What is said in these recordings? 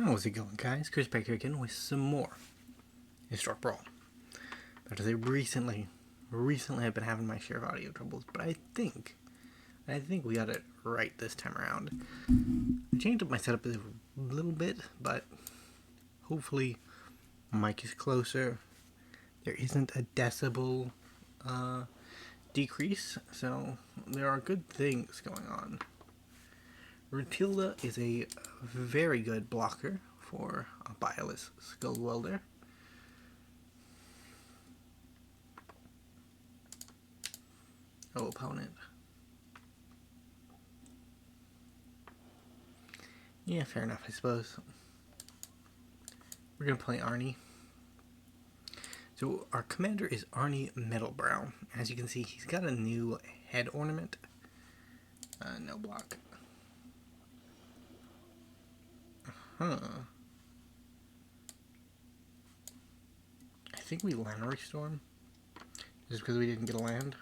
How's it going, guys? Chris back here again with some more Historic Brawl. But as I recently I've been having my share of audio troubles, but I think we got it right this time around. I changed up my setup a little bit, but hopefully mic is closer. There isn't a decibel decrease, so there are good things going on. Rutilda is a very good blocker for a Bioless Skull Welder. Oh, opponent. Yeah, fair enough, I suppose. We're going to play Arni. So our commander is Arni Metalbrow. As you can see, he's got a new head ornament. No block. I think we land Storm just because we didn't get a land.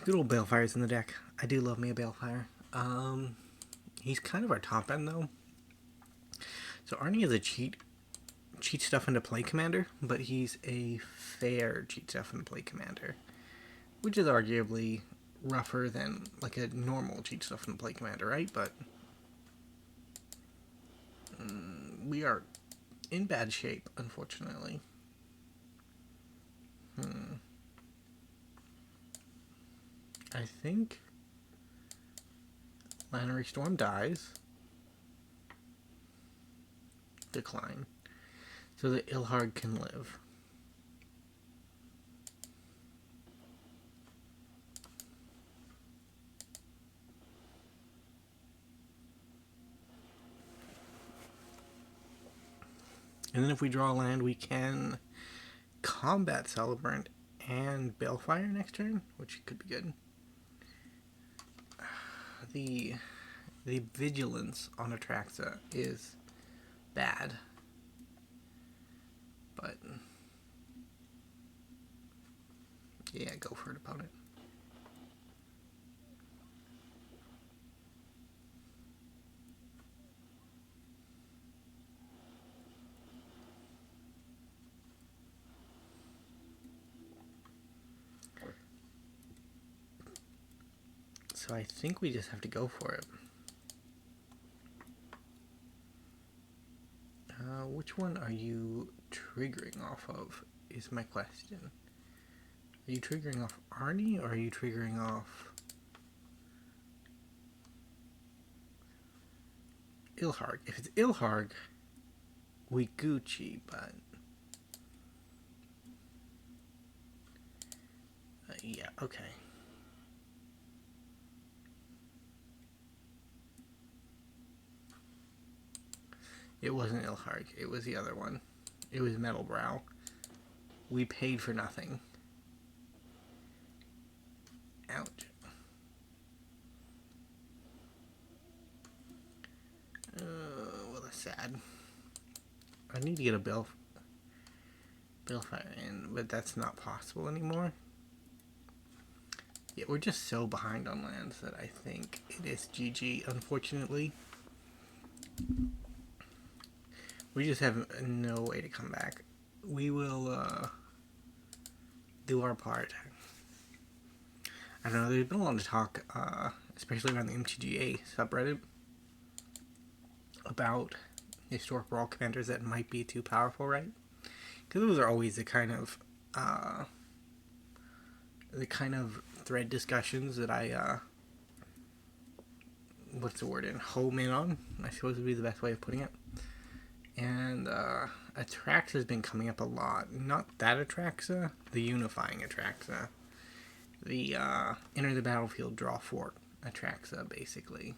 Good old Balefire's in the deck. I do love me a Balefire. He's kind of our top end though. So Arni is a cheat stuff into play commander, but he's a fair cheat stuff into play commander, which is arguably rougher than like a normal cheat stuff into play commander, right? But we are in bad shape, unfortunately. I think Lannery Storm dies. Decline. So that Ilharg can live. And then if we draw land, we can combat Celebrant and Balefire next turn, which could be good. The vigilance on Atraxa is bad. But yeah, go for it, opponent. So I think we just have to go for it. Which one are you triggering off of, is my question. Are you triggering off Arni, or are you triggering off Ilharg? If it's Ilharg, we Gucci, but yeah, okay. It wasn't Ilharg, it was the other one. It was Metalbrow. We paid for nothing. Ouch. Well, that's sad. I need to get a Balefire in, but that's not possible anymore. Yeah, we're just so behind on lands that I think it is GG, unfortunately. We just have no way to come back. We will do our part. I don't know, there's been a lot of talk, especially around the MTGA subreddit, about Historic Brawl commanders that might be too powerful, right? Because those are always the kind of thread discussions that I what's the word in? Home in on, I suppose would be the best way of putting it. And Atraxa has been coming up a lot. Not that Atraxa, the unifying Atraxa. The enter the battlefield, draw 4 Atraxa, basically.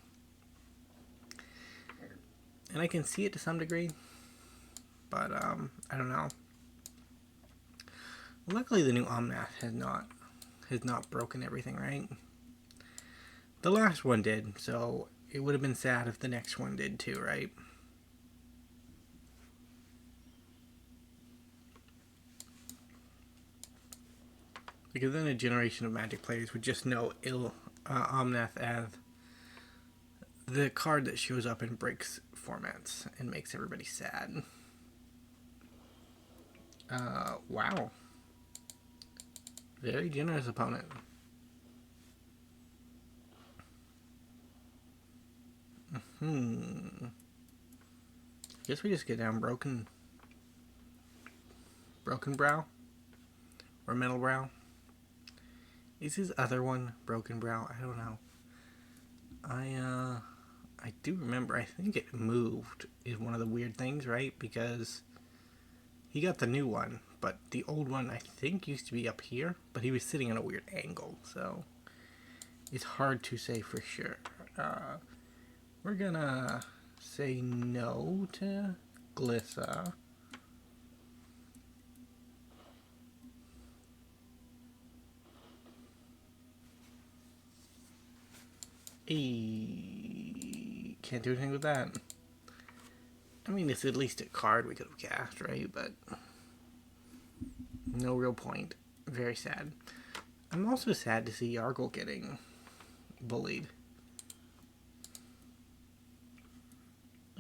And I can see it to some degree, but I don't know. Luckily, the new Omnath has not broken everything, right? The last one did, so it would have been sad if the next one did too, right? Because then a generation of Magic players would just know Omnath as the card that shows up and breaks formats and makes everybody sad. Wow. Very generous opponent. I guess we just get down Broken Brow? Or Metal Brow? Is his other one Broken Brow? I don't know. I do remember, I think it moved is one of the weird things, right? Because he got the new one, but the old one I think used to be up here, but he was sitting at a weird angle, so it's hard to say for sure. We're gonna say no to Glissa. Can't do anything with that. I mean, it's at least a card we could have cast, right? But no real point. Very sad. I'm also sad to see Yargle getting bullied.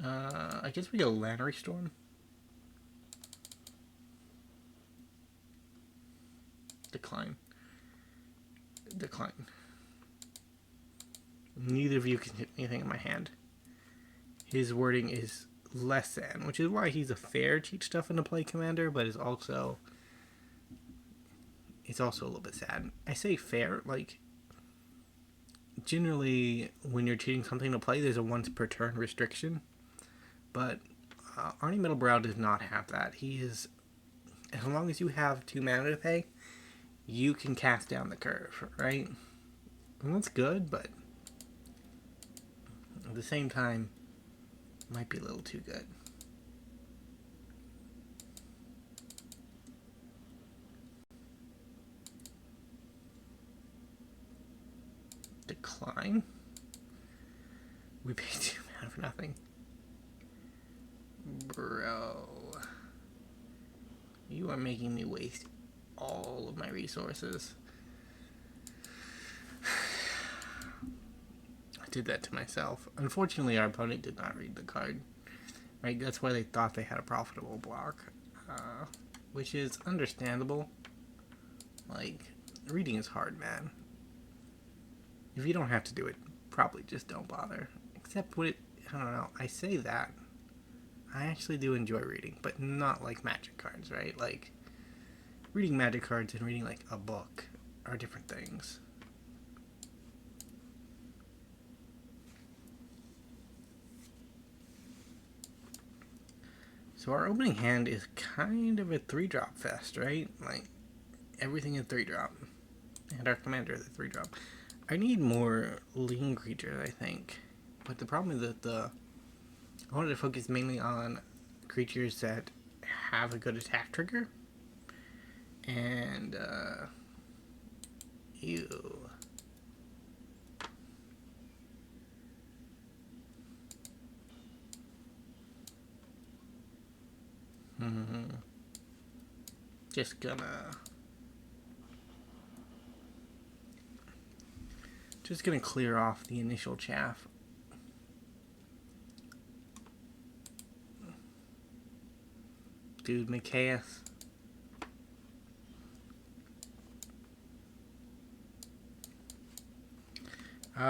I guess we go Lannery Storm. Decline. Neither of you can hit anything in my hand. His wording is less than, which is why he's a fair cheat stuff into play commander, but it's also a little bit sad. I say fair, like, generally when you're cheating something to play, there's a once per turn restriction, but Arni Metalbrow does not have that. He is, as long as you have 2 mana to pay, you can cast down the curve, right? And that's good, but at the same time, might be a little too good. Decline. We paid 2 mana for nothing. Bro. You are making me waste all of my resources. I did that to myself. Unfortunately, our opponent did not read the card. Right? That's why they thought they had a profitable block. Which is understandable. Like, reading is hard, man. If you don't have to do it, probably just don't bother. Except when I don't know, I say that. I actually do enjoy reading, but not like Magic cards, right? Like, reading Magic cards and reading, like, a book are different things. So our opening hand is kind of a 3-drop fest, right? Like, everything is 3-drop. And our commander is a 3-drop. I need more lean creatures, I think. But the problem is that I wanted to focus mainly on creatures that have a good attack trigger. And, ew. Just gonna clear off the initial chaff. Dude, Micaeus.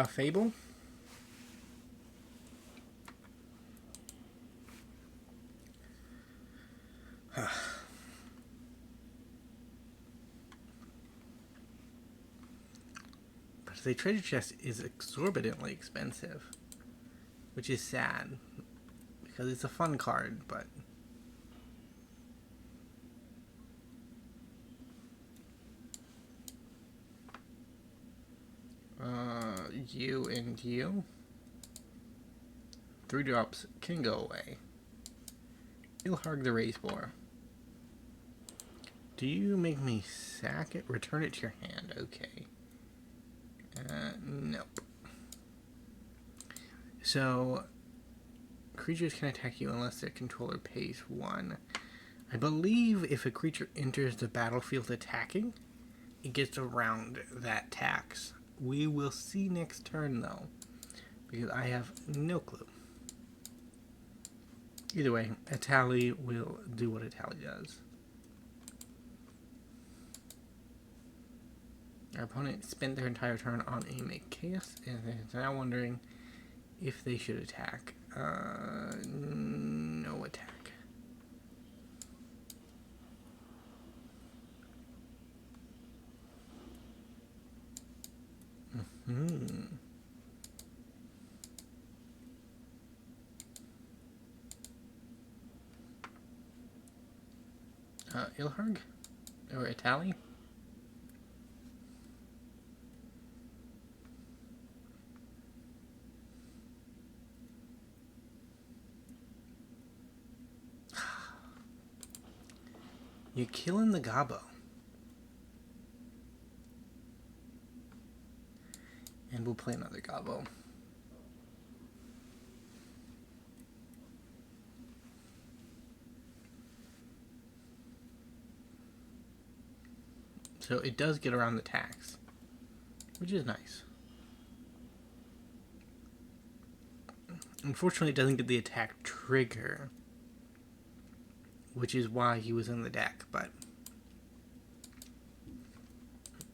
Fable. But the treasure chest is exorbitantly expensive, which is sad because it's a fun card, but you and you. 3 drops can go away. Ilharg the Raze-Boar. Do you make me sack it? Return it to your hand. Okay. Nope. So, creatures can attack you unless their controller pays 1. I believe if a creature enters the battlefield attacking, it gets around that tax. We will see next turn, though, because I have no clue. Either way, Etali will do what Etali does. Our opponent spent their entire turn on a Make Chaos, and they're now wondering if they should attack. No attack. Ilharg? Or Etali? You're killing the Gobbo. And we'll play another Gobbo. So it does get around the tax, which is nice. Unfortunately, it doesn't get the attack trigger, which is why he was in the deck, but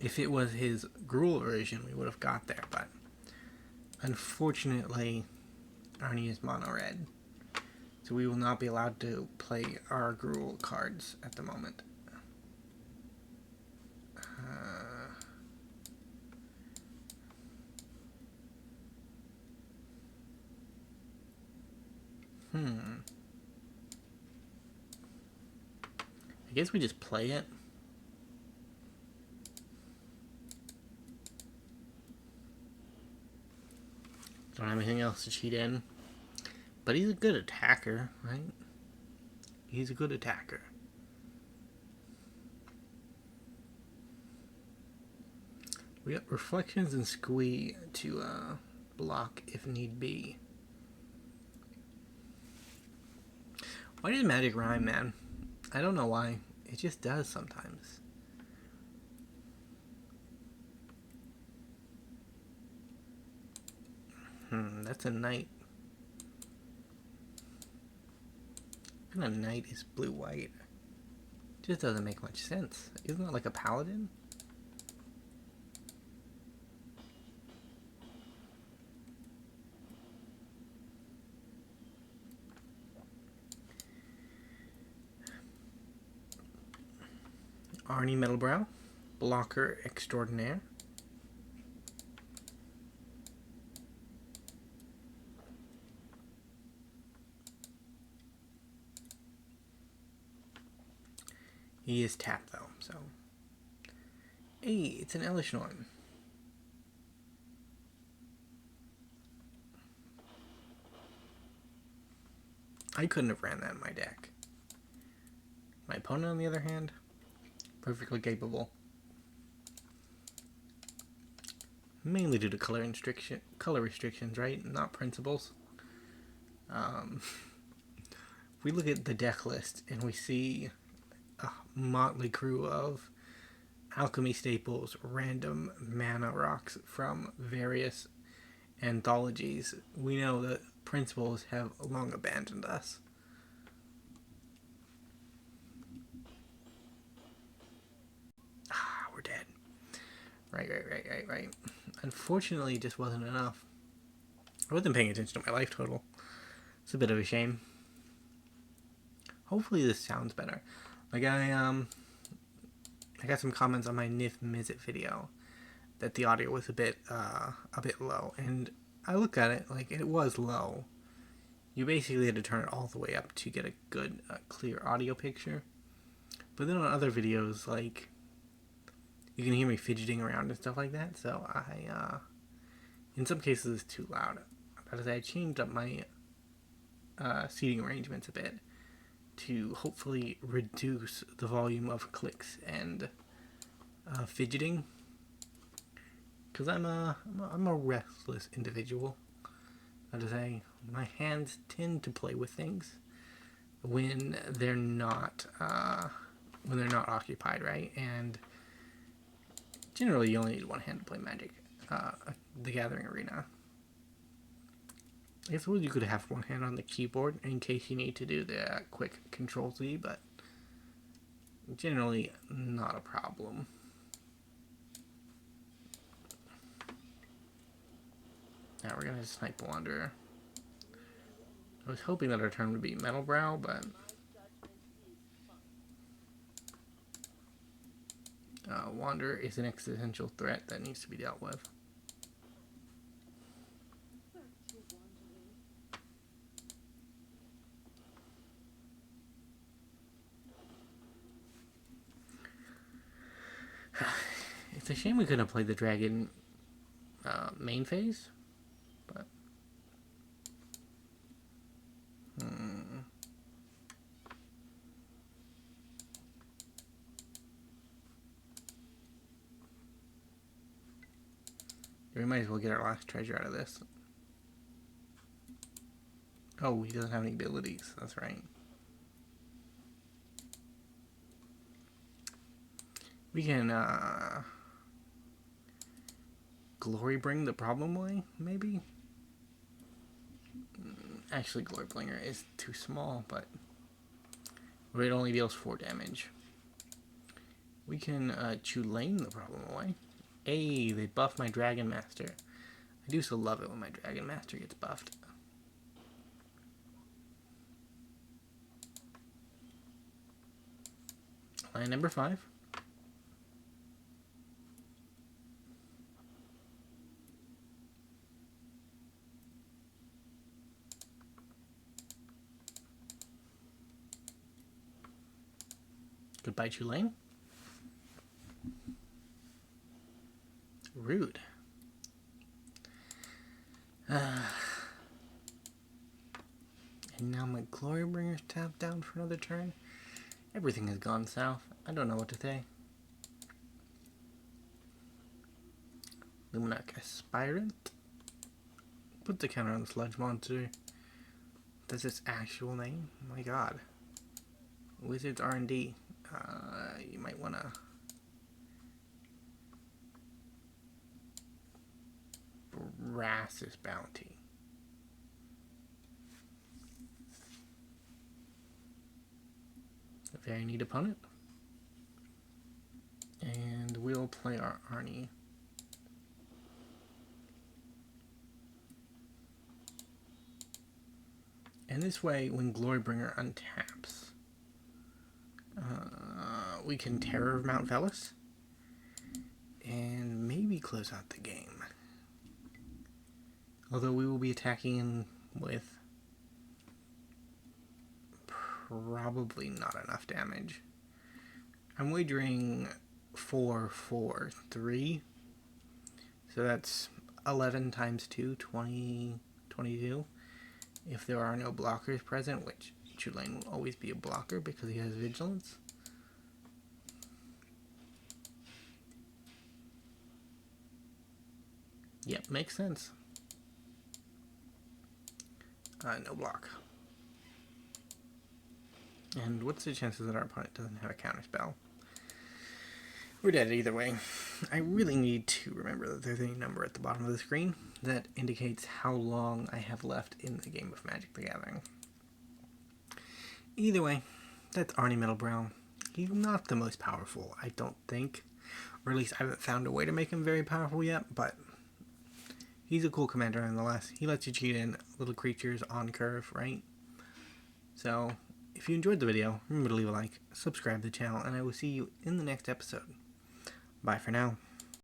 if it was his Gruul version, we would have got there, but unfortunately, Arni is mono red, so we will not be allowed to play our Gruul cards at the moment. I guess we just play it. Don't have anything else to cheat in. But he's a good attacker, right? He's a good attacker. We got Reflections and Squee to block if need be. Why does Magic rhyme, man? I don't know why. It just does sometimes. That's a knight. And a knight is blue-white. Just doesn't make much sense. Isn't that like a paladin? Arni Metalbrow, blocker extraordinaire. He is tapped though, so. Hey, it's an Elish Norn. I couldn't have ran that in my deck. My opponent, on the other hand, perfectly capable. Mainly due to color restrictions, right? Not principles. We look at the deck list and we see a motley crew of alchemy staples, random mana rocks from various anthologies. We know that principles have long abandoned us. We're dead. Right. Unfortunately, it just wasn't enough. I wasn't paying attention to my life total. It's a bit of a shame. Hopefully this sounds better. Like I got some comments on my Nif Mizzet video that the audio was a bit low, and I looked at it like it was low. You basically had to turn it all the way up to get a good, clear audio picture. But then on other videos, like, you can hear me fidgeting around and stuff like that, so in some cases it's too loud. But as I changed up my seating arrangements a bit to hopefully reduce the volume of clicks and fidgeting, because I'm a restless individual. As I say, my hands tend to play with things when they're not occupied, right? And Generally, you only need one hand to play Magic, the Gathering Arena. I suppose you could have one hand on the keyboard in case you need to do the quick Control-Z, but generally not a problem. Now we're going to snipe Wanderer. I was hoping that our turn would be Metalbrow, but Wanderer is an existential threat that needs to be dealt with. It's a shame we couldn't have played the dragon main phase, but we might as well get our last treasure out of this. Oh, he doesn't have any abilities. That's right. We can Glory Bring the problem away, maybe? Actually, Glory Bringer is too small, but it only deals 4 damage. We can Chulane the problem away. Hey, they buffed my Dragon Master. I do so love it when my Dragon Master gets buffed. Line number 5. Goodbye, Chulane. Rude. And now my Glorybringer's tapped down for another turn. Everything has gone south. I don't know what to say. Luminarch Aspirant. Put the counter on the Sludge Monster. That's its actual name? Oh my god. Wizards R&D. You might want to Brass's Bounty. A very neat opponent. And we'll play our Arni. And this way, when Glorybringer untaps, we can Terror of Mount Velis and maybe close out the game. Although we will be attacking with probably not enough damage. I'm wagering 4, 4, 3. So that's 11 times 2, 20, 22. If there are no blockers present, which Chulane will always be a blocker because he has Vigilance. Yep, makes sense. No block. And what's the chances that our opponent doesn't have a counterspell? We're dead either way. I really need to remember that there's a number at the bottom of the screen that indicates how long I have left in the game of Magic the Gathering. Either way, that's Arni Metalbrow. He's not the most powerful, I don't think. Or at least I haven't found a way to make him very powerful yet, but he's a cool commander nonetheless. He lets you cheat in little creatures on curve, right? So, if you enjoyed the video, remember to leave a like, subscribe to the channel, and I will see you in the next episode. Bye for now.